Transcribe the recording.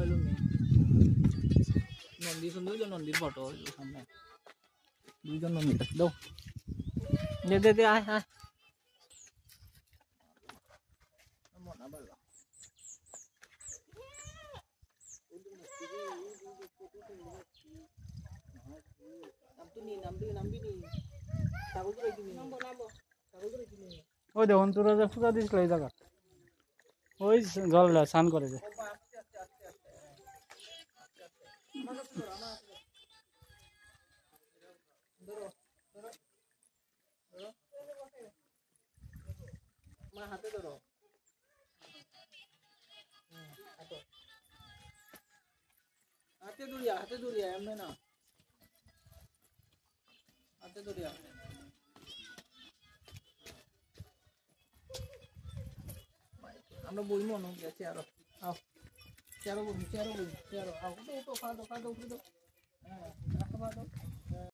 হলো মেয়ে নন্দী সুন্দর নন্দীর ফটো সামনে দুইজন নন্দী দাও দে দে দে আয় আয় মনা বলো ওই দেখুন তোরা যে পূজা দিয়েছিল এই জায়গা ওই জল স্নান করে যে হাতে ধরো হাতে দূরিয়া এমনি না হাতে দূরিয়া আমরা বই মনে গেছি আরো আও চেয়ারও বই চেয়ারও আও তো খাওয়া দাও উপরে দাও হ্যাঁ খাওয়া দাও